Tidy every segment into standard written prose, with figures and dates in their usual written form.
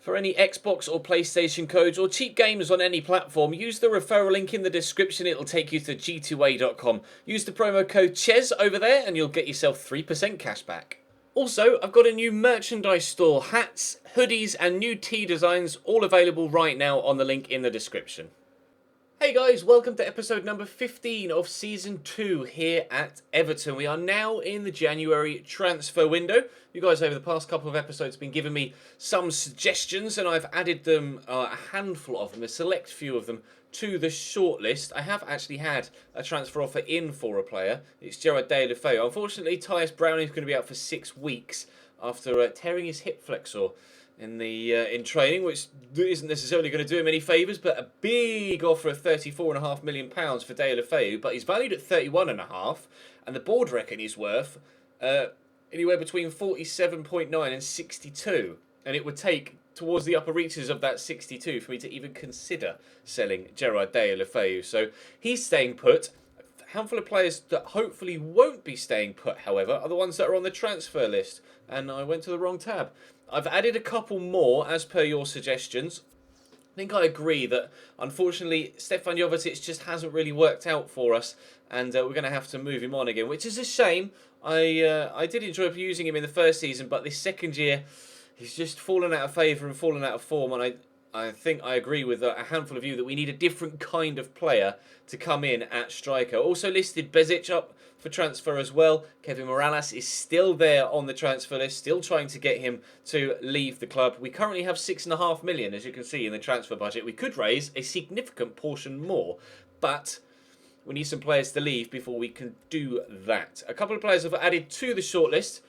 For any Xbox or PlayStation codes or cheap games on any platform, use the referral link in the description. It'll take you to g2a.com. Use the promo code CHES over there and you'll get yourself 3% cash back. Also, I've got a new merchandise store, hats, hoodies and new tee designs, all available right now on the link in the description. Hey guys, welcome to episode number 15 of Season 2 here at Everton. We are now in the January transfer window. You guys over the past couple of episodes have been giving me some suggestions and I've added them, a handful of them, a select few of them, to the shortlist. I have actually had a transfer offer in for a player. It's Gerard Deulofeu. Unfortunately, Tyus Brown is going to be out for 6 weeks after tearing his hip flexor in training, which isn't necessarily going to do him any favours, but a big offer of £34.5 million for Deulofeu, but he's valued at 31.5, and the board reckon he's worth anywhere between 47.9 and 62, and it would take towards the upper reaches of that 62 for me to even consider selling Gerard Deulofeu. So he's staying put. A handful of players that hopefully won't be staying put, however, are the ones that are on the transfer list, and I went to the wrong tab. I've added a couple more as per your suggestions. I think I agree that unfortunately Stefan Jovetic just hasn't really worked out for us, and we're going to have to move him on again, which is a shame. I did enjoy using him in the first season, but this second year he's just fallen out of favour and fallen out of form, and I think I agree with a handful of you that we need a different kind of player to come in at striker. Also listed Bezic up for transfer as well. Kevin Morales is still there on the transfer list, still trying to get him to leave the club. We currently have £6.5 million, as you can see, in the transfer budget. We could raise a significant portion more, but we need some players to leave before we can do that. A couple of players have added to the shortlist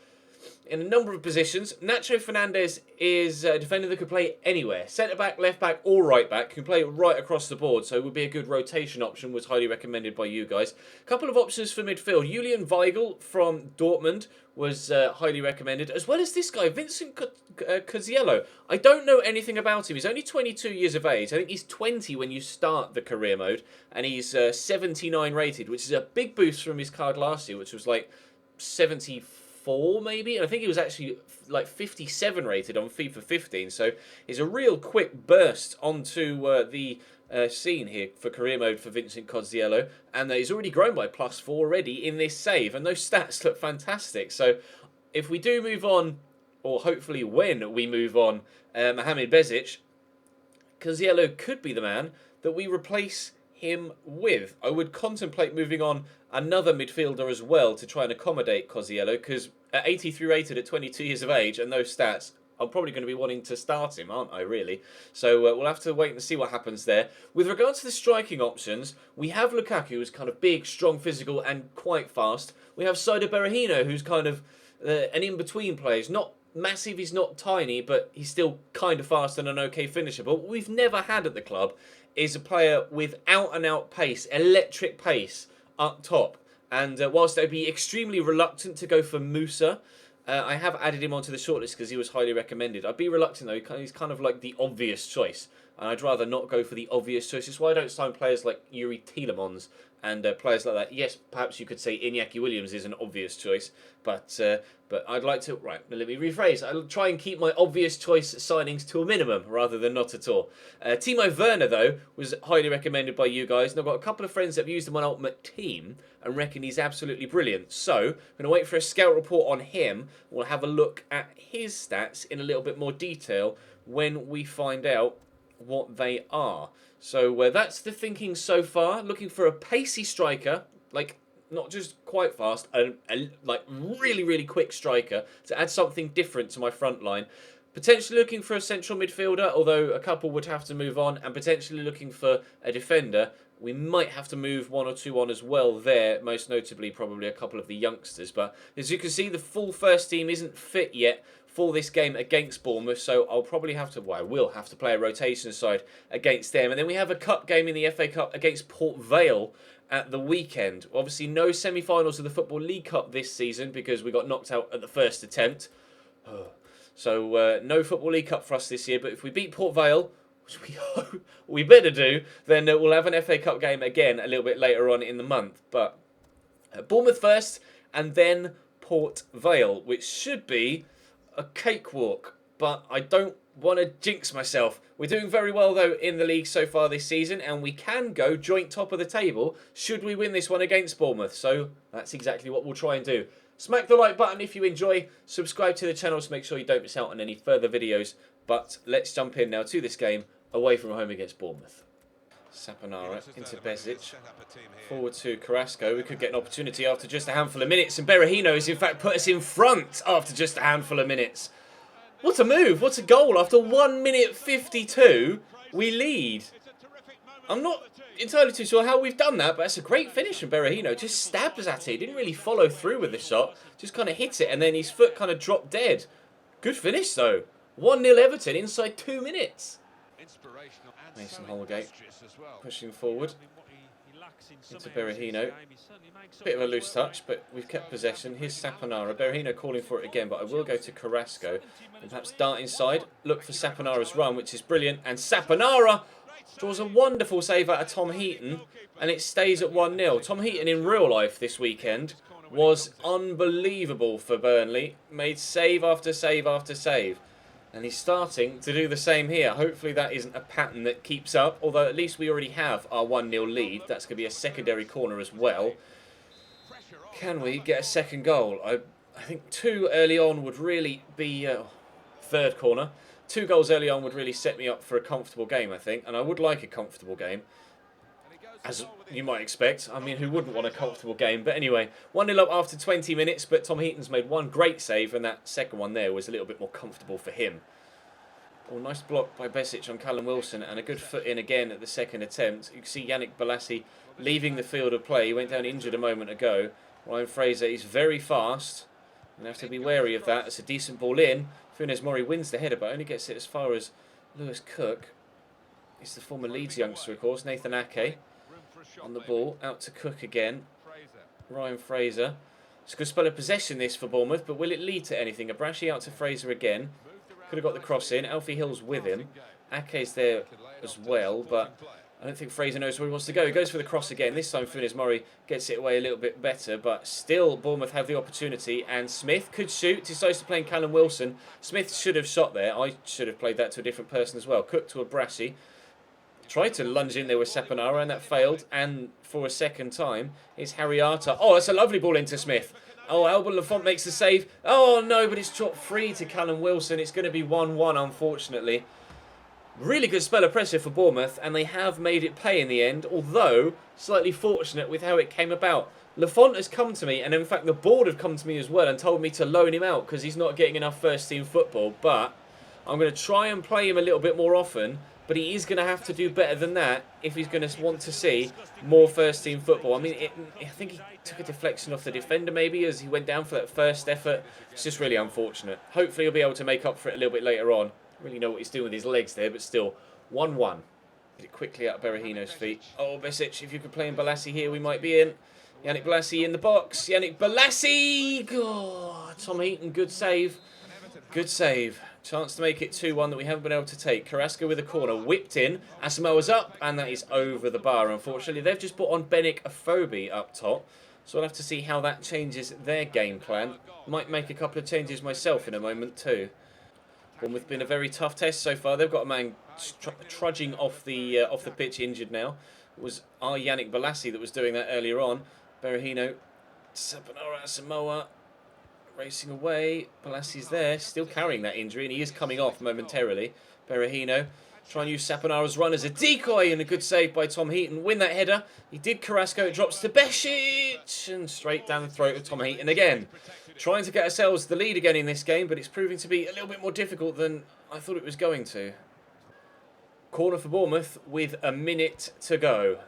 in a number of positions. Nacho Fernandez is a defender that could play anywhere. Centre-back, left-back or right-back. Can play right across the board, so it would be a good rotation option. Was highly recommended by you guys. A couple of options for midfield. Julian Weigl from Dortmund was highly recommended, as well as this guy, Vincent Caeer. I don't know anything about him. He's only 22 years of age. I think he's 20 when you start the career mode, and he's 79 rated, which is a big boost from his card last year, which was like 74 maybe, and I think he was actually like 57 rated on FIFA 15, so he's a real quick burst onto the scene here for career mode for Vincent Caeer, and he's already grown by +4 already in this save, and those stats look fantastic. So if we do move on, or hopefully when we move on, Mohamed Bezic, Caeer could be the man that we replace him with. I would contemplate moving on another midfielder as well to try and accommodate Caeer, because at 83 rated at 22 years of age and those stats, I'm probably going to be wanting to start him, aren't I, really? So we'll have to wait and see what happens there. With regards to the striking options, we have Lukaku, who's kind of big, strong, physical and quite fast. We have Saido Berahino, who's kind of an in-between player. He's not massive, he's not tiny, but he's still kind of fast and an okay finisher. But what we've never had at the club is a player with out-and-out pace, electric pace up top. And whilst I'd be extremely reluctant to go for Musa, I have added him onto the shortlist because he was highly recommended. I'd be reluctant though, he's kind of like the obvious choice. And I'd rather not go for the obvious choice. That's why I don't sign players like Yuri Tielemans and players like that. Yes, perhaps you could say Iñaki Williams is an obvious choice, but I'd like to... Right, let me rephrase. I'll try and keep my obvious choice signings to a minimum rather than not at all. Timo Werner, though, was highly recommended by you guys, and I've got a couple of friends that have used him on Ultimate Team and reckon he's absolutely brilliant. So, I'm going to wait for a scout report on him. We'll have a look at his stats in a little bit more detail when we find out what they are. So that's the thinking so far. Looking for a pacey striker, like not just quite fast, like really, really quick striker to add something different to my front line. Potentially looking for a central midfielder, although a couple would have to move on, and potentially looking for a defender. We might have to move one or two on as well there, most notably probably a couple of the youngsters. But as you can see, the full first team isn't fit yet for this game against Bournemouth, so I'll probably have to, well, I will have to play a rotation side against them. And then we have a cup game in the FA Cup against Port Vale at the weekend. Obviously, no semi-finals of the Football League Cup this season because we got knocked out at the first attempt. So no Football League Cup for us this year, but if we beat Port Vale, which we hope we better do, then we'll have an FA Cup game again a little bit later on in the month. But Bournemouth first, and then Port Vale, which should be a cakewalk, but I don't want to jinx myself. We're doing very well, though, in the league so far this season, and we can go joint top of the table should we win this one against Bournemouth. So that's exactly what we'll try and do. Smack the like button if you enjoy. Subscribe to the channel to make sure you don't miss out on any further videos. But let's jump in now to this game away from home against Bournemouth. Saponara into Bezic. Forward to Carrasco. We could get an opportunity after just a handful of minutes. And Berahino has in fact put us in front after just a handful of minutes. What a move. What a goal. After 1 minute 52, we lead. I'm not entirely too sure how we've done that, but it's a great finish from Berahino. Just stabs at it. He didn't really follow through with the shot. Just kind of hit it and then his foot kind of dropped dead. Good finish though. 1-0 Everton inside 2 minutes. Mason Holgate pushing forward into Berahino. Bit of a loose touch, but we've kept possession. Here's Saponara. Berahino calling for it again, but I will go to Carrasco and perhaps dart inside. Look for Saponara's run, which is brilliant. And Saponara draws a wonderful save out of Tom Heaton, and it stays at 1-0. Tom Heaton in real life this weekend was unbelievable for Burnley. Made save after save after save. And he's starting to do the same here. Hopefully that isn't a pattern that keeps up. Although at least we already have our 1-0 lead. That's going to be a secondary corner as well. Can we get a second goal? I think 2 early on would really be... third corner. 2 goals early on would really set me up for a comfortable game, I think. And I would like a comfortable game. As you might expect. I mean, who wouldn't want a comfortable game? But anyway, 1-0 up after 20 minutes. But Tom Heaton's made one great save. And that second one there was a little bit more comfortable for him. Oh, nice block by Bezic on Callum Wilson. And a good foot in again at the second attempt. You can see Yannick Bolasie leaving the field of play. He went down injured a moment ago. Ryan Fraser is very fast. You have to be wary of that. It's a decent ball in. Funes Mori wins the header, but only gets it as far as Lewis Cook. He's the former Leeds youngster, of course. Nathan Ake on the ball. Out to Cook again. Ryan Fraser. It's a good spell of possession this for Bournemouth, but will it lead to anything? Abrashi out to Fraser again. Could have got the cross in. Alfie Hill's with him. Ake's there as well, but I don't think Fraser knows where he wants to go. He goes for the cross again. This time Funes Mori gets it away a little bit better, but still Bournemouth have the opportunity, and Smith could shoot. Decides to play in Callum Wilson. Smith should have shot there. I should have played that to a different person as well. Cook to Abrashi. Tried to lunge in there with Saponara, and that failed. And for a second time, is Harriata. Oh, that's a lovely ball into Smith. Oh, Albert Lafont makes the save. Oh, no, but it's dropped free to Callum Wilson. It's going to be 1-1, unfortunately. Really good spell of pressure for Bournemouth, and they have made it pay in the end, although slightly fortunate with how it came about. Lafont has come to me, and in fact the board have come to me as well and told me to loan him out because he's not getting enough first-team football, but I'm going to try and play him a little bit more often, but he is going to have to do better than that if he's going to want to see more first-team football. I mean, I think he took a deflection off the defender maybe as he went down for that first effort. It's just really unfortunate. Hopefully he'll be able to make up for it a little bit later on. Really know what he's doing with his legs there, but still, 1-1. Get it quickly out of Berahino's feet. Oh, Bezic, if you could play in Bolasie here, we might be in. Yannick Bolasie in the box. Yannick Bolasie! God, Tom Heaton, good save. Good save. Chance to make it 2-1 that we haven't been able to take. Carrasco with a corner, whipped in. Asamoah's up, and that is over the bar, unfortunately. They've just put on Benik Afobe up top, so I'll have to see how that changes their game plan. Might make a couple of changes myself in a moment too. Bournemouth been a very tough test so far. They've got a man trudging off the pitch injured now. It was our Yannick Bolasie that was doing that earlier on. Berahino, Saponara, Asamoah racing away. Bolasie's there, still carrying that injury, and he is coming off momentarily. Berahino try and use Saponara's run as a decoy, and a good save by Tom Heaton. Win that header. He did Carrasco. It drops to Bezic, and straight down the throat of Tom Heaton again. Trying to get ourselves the lead again in this game, but it's proving to be a little bit more difficult than I thought it was going to. Corner for Bournemouth with a minute to go.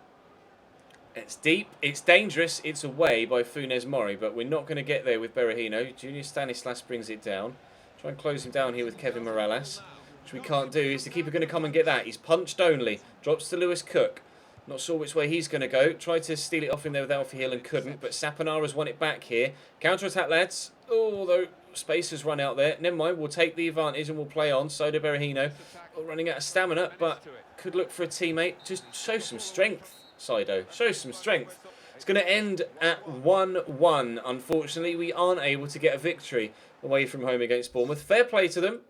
It's deep, it's dangerous, it's away by Funes Mori, but we're not going to get there with Berahino. Junior Stanislas brings it down. Try and close him down here with Kevin Morales, which we can't do. Is the keeper going to come and get that? He's punched only. Drops to Lewis Cook. Not sure which way he's going to go. Tried to steal it off him there with Alfie Hill and couldn't, but Saponara's won it back here. Counter-attack, lads. Oh, though, space has run out there. Never mind, we'll take the advantage and we'll play on. So do Berahino. Running out of stamina, but could look for a teammate. Just show some strength, Sido. Show some strength. It's going to end at 1-1. Unfortunately, we aren't able to get a victory away from home against Bournemouth. Fair play to them.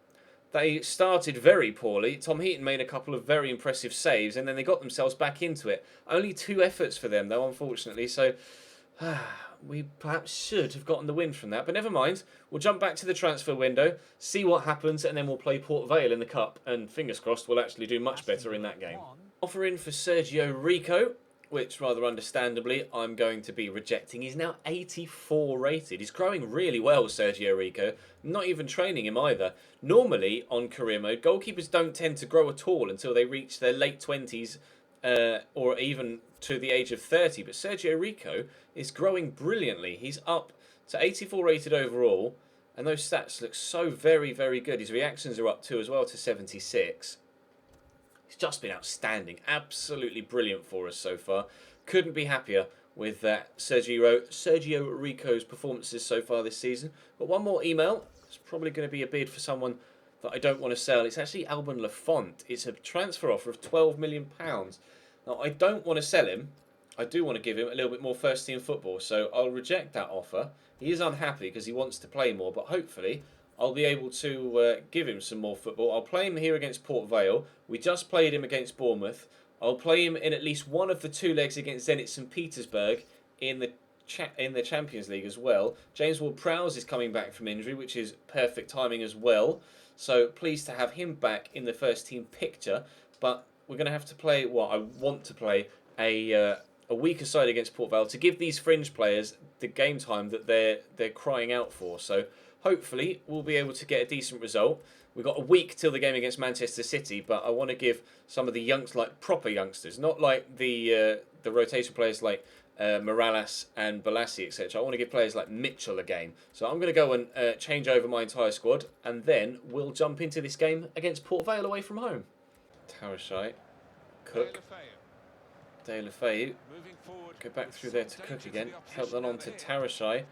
They started very poorly. Tom Heaton made a couple of very impressive saves, and then they got themselves back into it. Only 2 efforts for them, though, unfortunately. So we perhaps should have gotten the win from that. But never mind. We'll jump back to the transfer window, see what happens, and then we'll play Port Vale in the Cup. And fingers crossed, we'll actually do much better in that game. Offer in for Sergio Rico, which rather understandably I'm going to be rejecting. He's now 84 rated. He's growing really well, Sergio Rico. Not even training him either. Normally, on career mode, goalkeepers don't tend to grow at all until they reach their late 20s or even to the age of 30. But Sergio Rico is growing brilliantly. He's up to 84 rated overall, and those stats look so very, very good. His reactions are up too as well to 76. He's just been outstanding. Absolutely brilliant for us so far. Couldn't be happier with Sergio Rico's performances so far this season. But one more email. It's probably going to be a bid for someone that I don't want to sell. It's actually Alban Lafont. It's a transfer offer of £12 million. Now, I don't want to sell him. I do want to give him a little bit more first team football. So I'll reject that offer. He is unhappy because he wants to play more. But hopefully I'll be able to give him some more football. I'll play him here against Port Vale. We just played him against Bournemouth. I'll play him in at least one of the 2 legs against Zenit St. Petersburg in the Champions League as well. James Ward-Prowse is coming back from injury, which is perfect timing as well. So pleased to have him back in the first team picture. But we're going to have to play, I want to play a weaker side against Port Vale to give these fringe players the game time that they're crying out for. So hopefully we'll be able to get a decent result. We've got a week till the game against Manchester City, but I want to give some of the proper youngsters, not like the rotation players like Morales and Balassi, etc. I want to give players like Mitchell a game. So I'm going to go and change over my entire squad, and then we'll jump into this game against Port Vale away from home. Tarashai, Cook, De La Feu. Go back through there to Cook again. Help that on to Tarashai.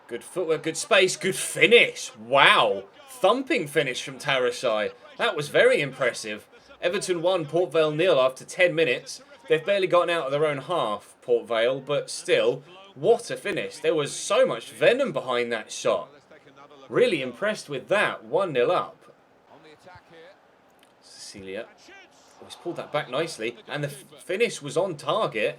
Good footwork, good space, good finish. Wow. Thumping finish from Tarashai. That was very impressive. Everton 1, Port Vale 0 after 10 minutes. They've barely gotten out of their own half, Port Vale, but still, what a finish. There was so much venom behind that shot. Really impressed with that. 1-0 up. Cecilia. Oh, he's pulled that back nicely. And the finish was on target.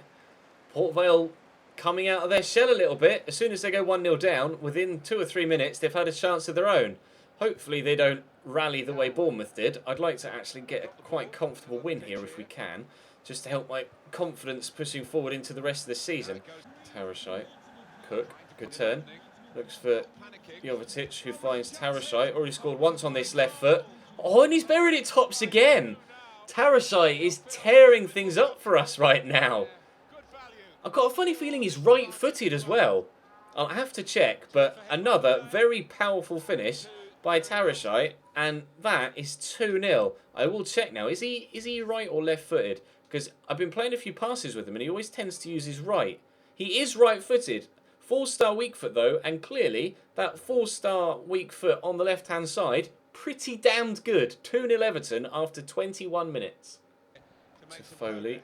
Port Vale coming out of their shell a little bit. As soon as they go 1-0 down, within 2 or 3 minutes, they've had a chance of their own. Hopefully they don't rally the way Bournemouth did. I'd like to actually get a quite comfortable win here if we can, just to help my confidence pushing forward into the rest of the season. Tarashai, Cook, good turn. Looks for Jovetic, who finds Tarashai. Already scored once on this left foot. Oh, and he's buried it tops again. Tarashai is tearing things up for us right now. I've got a funny feeling he's right-footed as well. I'll have to check, but another very powerful finish by Tarashai, and that is 2-0. I will check now. Is he right or left-footed? Because I've been playing a few passes with him, and he always tends to use his right. He is right-footed. 4-star weak foot, though, and clearly that 4-star weak foot on the left-hand side, pretty damned good. 2-0 Everton after 21 minutes. To Foley.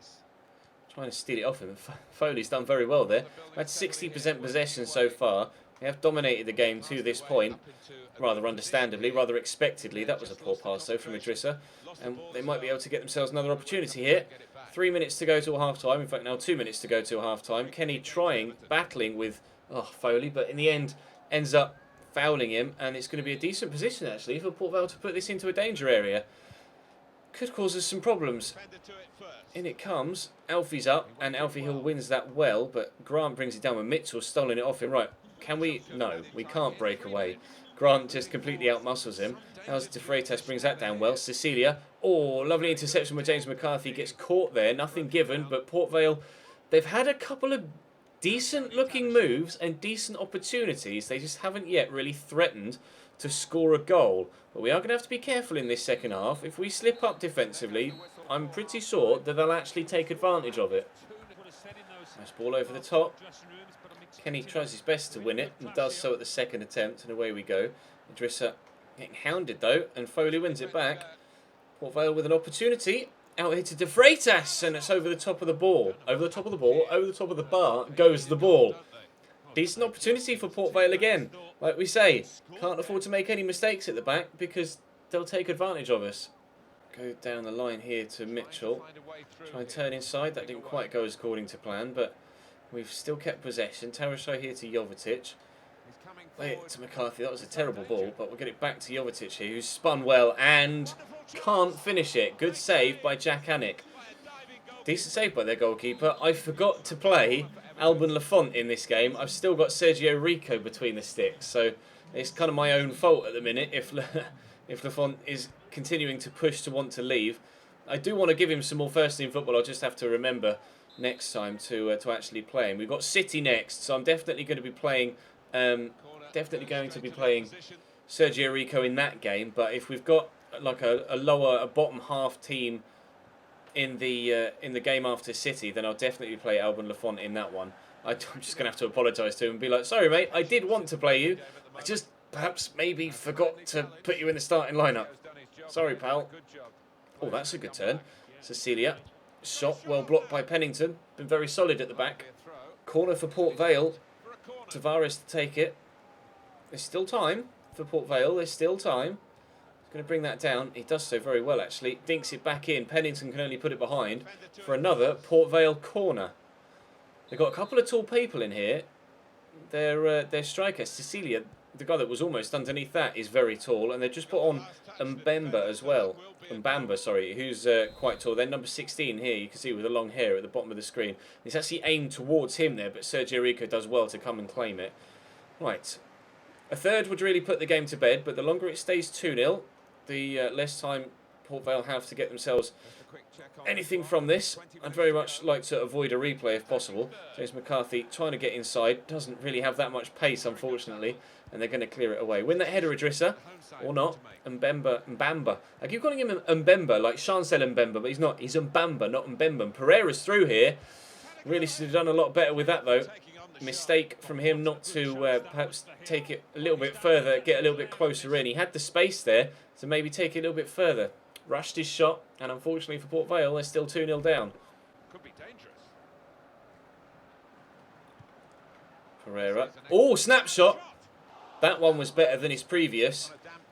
Trying to steal it off him. Foley's done very well there. Had 60% possession so far. They have dominated the game to this point. Rather understandably, rather expectedly. That was a poor pass though from Idrissa. And they might be able to get themselves another opportunity here. 3 minutes to go till half-time. In fact, now 2 minutes to go till half-time. Kenny battling with Foley, but in the end ends up fouling him. And it's going to be a decent position actually for Port Vale to put this into a danger area. Could cause us some problems. In it comes. Alfie's up, and Alfie Hill wins that well, but Grant brings it down with Mitchell stolen it off him. Right, can we? No, we can't break away. Grant just completely outmuscles him. How's De Freitas brings that down well. Cecilia. Oh, lovely interception where James McCarthy gets caught there. Nothing given, but Port Vale, they've had a couple of decent-looking moves and decent opportunities. They just haven't yet really threatened to score a goal. But we are going to have to be careful in this second half. If we slip up defensively, I'm pretty sure that they'll actually take advantage of it. Nice ball over the top. Kenny tries his best to win it and does so at the second attempt, and away we go. Idrissa getting hounded though, and Foley wins it back. Port Vale with an opportunity. Out here to De Freitas, and it's over the top of the ball. Over the top of the ball, over the top of the bar goes the ball. Decent opportunity for Port Vale again. Like we say, can't afford to make any mistakes at the back because they'll take advantage of us. Go down the line here to Mitchell. Try and turn inside. That didn't quite go as according to plan, but we've still kept possession. Tarasai here to Jovetic. Play it to McCarthy. That was a terrible ball, but we'll get it back to Jovetic here, who's spun well and can't finish it. Good save by Jack Anik. Decent save by their goalkeeper. I forgot to play Alban Lafont in this game. I've still got Sergio Rico between the sticks, so it's kind of my own fault at the minute if Lafont is continuing to push to want to leave. I do want to give him some more first-team football. I'll just have to remember next time to actually play him. We've got City next, so I'm definitely going to be playing Sergio Rico in that game. But if we've got like a bottom half team in the game after City, then I'll definitely play Alban Lafont in that one. I'm just going to have to apologise to him and be like, sorry mate, I did want to play you. I just perhaps maybe forgot to put you in the starting lineup. Sorry pal. Oh, that's a good turn. Cecilia. Shot well blocked by Pennington. Been very solid at the back. Corner for Port Vale. Tavares to take it. There's still time for Port Vale. There's still time. He's going to bring that down. He does so very well, actually. Dinks it back in. Pennington can only put it behind for another Port Vale corner. They've got a couple of tall people in here. Their striker, Cecilia, the guy that was almost underneath that, is very tall. And they've just put on Mbemba as well. Mbamba, sorry, who's quite tall. They're number 16 here, you can see with the long hair at the bottom of the screen. It's actually aimed towards him there, but Sergio Rico does well to come and claim it. Right. A third would really put the game to bed, but the longer it stays 2-0, the less time Port Vale have to get themselves anything from this. I'd very much like to avoid a replay if possible. James McCarthy trying to get inside. Doesn't really have that much pace, unfortunately. And they're going to clear it away. Win that header, Idrissa. Or not. Mbamba. I keep calling him Mbemba, like Chancel Mbemba, but he's not. He's Mbamba, not Mbemba. Pereira's through here. Really should have done a lot better with that, though. Mistake from him not to perhaps take it a little bit further, get a little bit closer in. He had the space there to maybe take it a little bit further. Rushed his shot, and unfortunately for Port Vale, they're still 2-0 down. Could be dangerous. Pereira. Oh, snapshot! That one was better than his previous.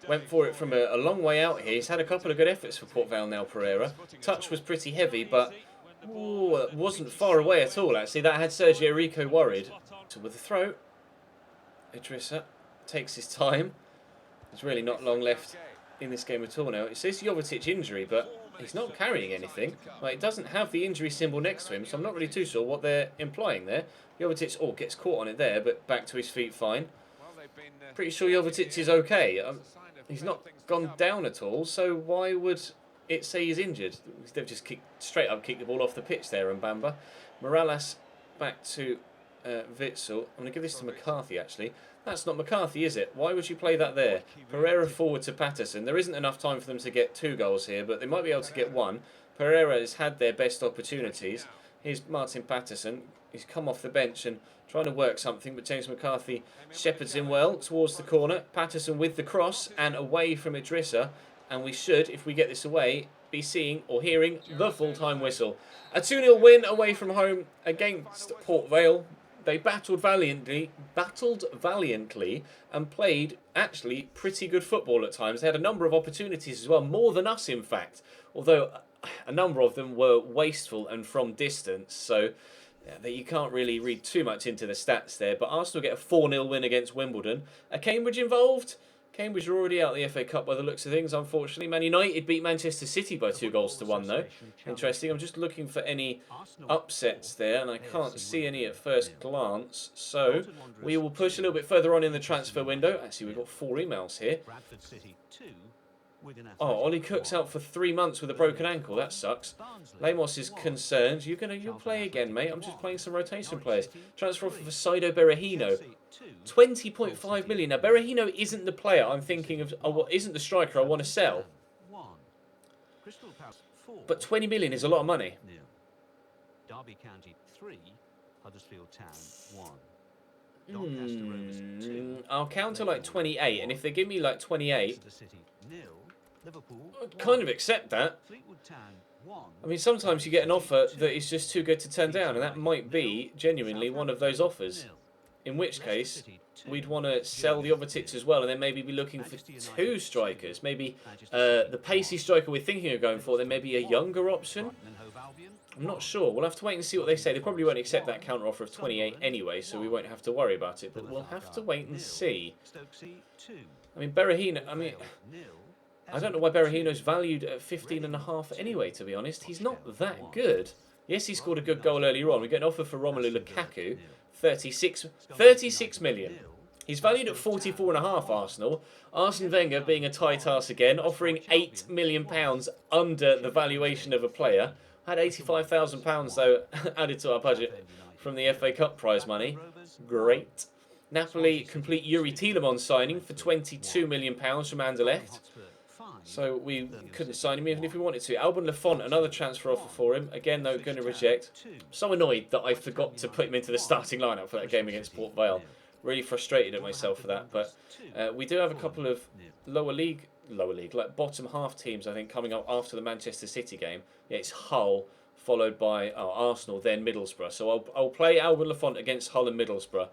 Went for it from a long way out here. He's had a couple of good efforts for Port Vale now, Pereira. Touch was pretty heavy, but it wasn't far away at all, actually. That had Sergio Rico worried. So with the throw, Idrissa takes his time. There's really not long left in this game at all now. It says Jovetic injury, but he's not carrying anything. Like, it doesn't have the injury symbol next to him, so I'm not really too sure what they're implying there. Jovetic, gets caught on it there, but back to his feet fine. Pretty sure Jovetic is okay. He's not gone down at all, so why would it say he's injured? They've just straight up kicked the ball off the pitch there, and Mbamba. Morales back to Witzel. I'm going to give this to McCarthy, actually. That's not McCarthy, is it? Why would you play that there? Pereira forward to Patterson. There isn't enough time for them to get 2 goals here, but they might be able to get 1. Pereira has had their best opportunities. Here's Martin Patterson. He's come off the bench and trying to work something, but James McCarthy shepherds him well towards the corner. Patterson with the cross and away from Idrissa. And we should, if we get this away, be seeing or hearing the full-time whistle. A 2-0 win away from home against Port Vale. They battled valiantly and played actually pretty good football at times. They had a number of opportunities as well, more than us in fact. Although a number of them were wasteful and from distance, so you can't really read too much into the stats there. But Arsenal get a 4-0 win against Wimbledon. Are Cambridge involved? Cambridge are already out of the FA Cup by the looks of things, unfortunately. Man United beat Manchester City by 2-1, though. Interesting. I'm just looking for any upsets there, and I can't see any at first glance. So we will push a little bit further on in the transfer window. Actually, we've got 4 emails here. Oh, Ollie Cook's out for 3 months with a broken ankle. That sucks. Lemos is concerned. You'll play again, mate. I'm just playing some rotation players. Transfer offer for Saido Berahino. 20.5 million. Now, Berahino isn't the player I'm thinking of. Isn't the striker I want to sell. But 20 million is a lot of money. Derby County 3, Huddersfield Town 1. I'll counter like 28, and if they give me like 28, I'd kind of accept that. I mean, sometimes you get an offer that is just too good to turn down, and that might be genuinely one of those offers. In which case, we'd want to sell the Jovetic as well, and then maybe be looking for 2 strikers. Maybe the pacey striker we're thinking of going for, then maybe a younger option. I'm not sure. We'll have to wait and see what they say. They probably won't accept that counter offer of 28 anyway, so we won't have to worry about it. But we'll have to wait and see. I mean, Berahino, I don't know why Berahino's valued at 15.5 anyway, to be honest. He's not that good. Yes, he scored a good goal earlier on. We get an offer for Romelu Lukaku, 36 million. He's valued at 44.5, Arsenal. Arsene Wenger, being a tight ass again, offering £8 million under the valuation of a player. Had £85,000 though added to our budget from the FA Cup prize money. Great. Napoli complete Yuri Tielemans signing for £22 million from Anderlecht. So we couldn't sign him even if we wanted to. Alban Lafont, another transfer offer for him. Again, though, going to reject. So annoyed that I forgot to put him into the starting lineup for that game against Port Vale. Really frustrated at myself for that. But we do have a couple of lower league, like bottom half teams, I think, coming up after the Manchester City game. Yeah, it's Hull, followed by Arsenal, then Middlesbrough. So I'll play Alban Lafont against Hull and Middlesbrough.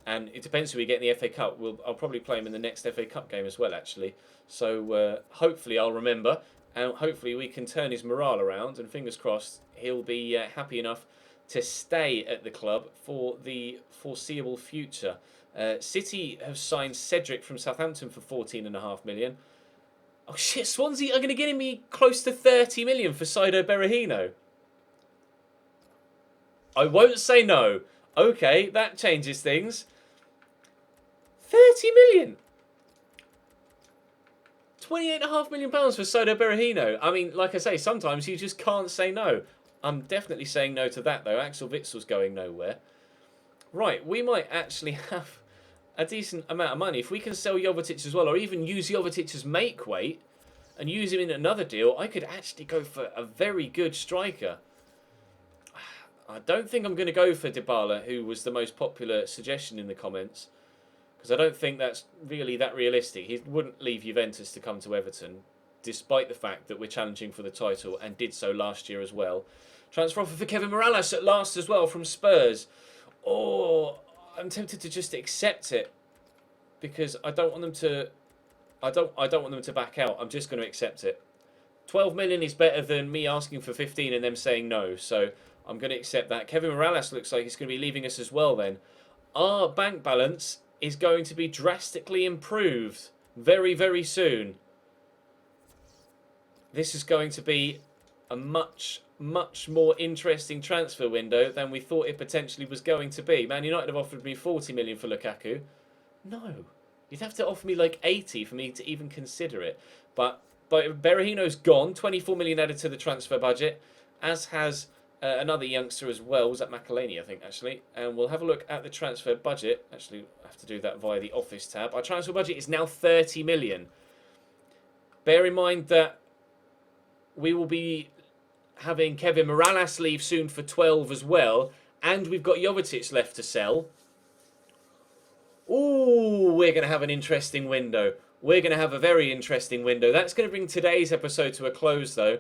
And it depends who we get in the FA Cup. I'll probably play him in the next FA Cup game as well, actually. So hopefully I'll remember. And hopefully we can turn his morale around. And fingers crossed, he'll be happy enough to stay at the club for the foreseeable future. City have signed Cedric from Southampton for 14.5 million. Oh shit, Swansea are going to get me close to 30 million for Saido Berahino. I won't say no. Okay, that changes things. 30 million. £28.5 million for Saido Berahino. I mean, like I say, sometimes you just can't say no. I'm definitely saying no to that, though. Axel Witzel's going nowhere. Right, we might actually have a decent amount of money. If we can sell Jovetic as well, or even use Jovetic as make weight and use him in another deal, I could actually go for a very good striker. I don't think I'm going to go for Dybala, who was the most popular suggestion in the comments, because I don't think that's really that realistic. He wouldn't leave Juventus to come to Everton, despite the fact that we're challenging for the title and did so last year as well. Transfer offer for Kevin Morales at last as well from Spurs. Oh, I'm tempted to just accept it because I don't want them to. I don't want them to back out. I'm just going to accept it. 12 million is better than me asking for 15 and them saying no. So I'm going to accept that. Kevin Morales looks like he's going to be leaving us as well then. Our bank balance is going to be drastically improved very, very soon. This is going to be a much more interesting transfer window than we thought it potentially was going to be. Man United have offered me 40 million for Lukaku. No. You'd have to offer me like 80 for me to even consider it. But Berahino's gone. 24 million added to the transfer budget, as has another youngster as well. Was that Makalani, I think, actually. And we'll have a look at the transfer budget. Actually, I have to do that via the office tab. Our transfer budget is now 30 million. Bear in mind that we will be having Kevin Morales leave soon for 12 as well. And we've got Jovetic left to sell. Ooh, we're going to have an interesting window. We're going to have a very interesting window. That's going to bring today's episode to a close, though.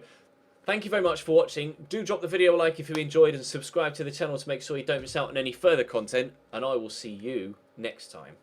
Thank you very much for watching. Do drop the video a like if you enjoyed and subscribe to the channel to make sure you don't miss out on any further content. And I will see you next time.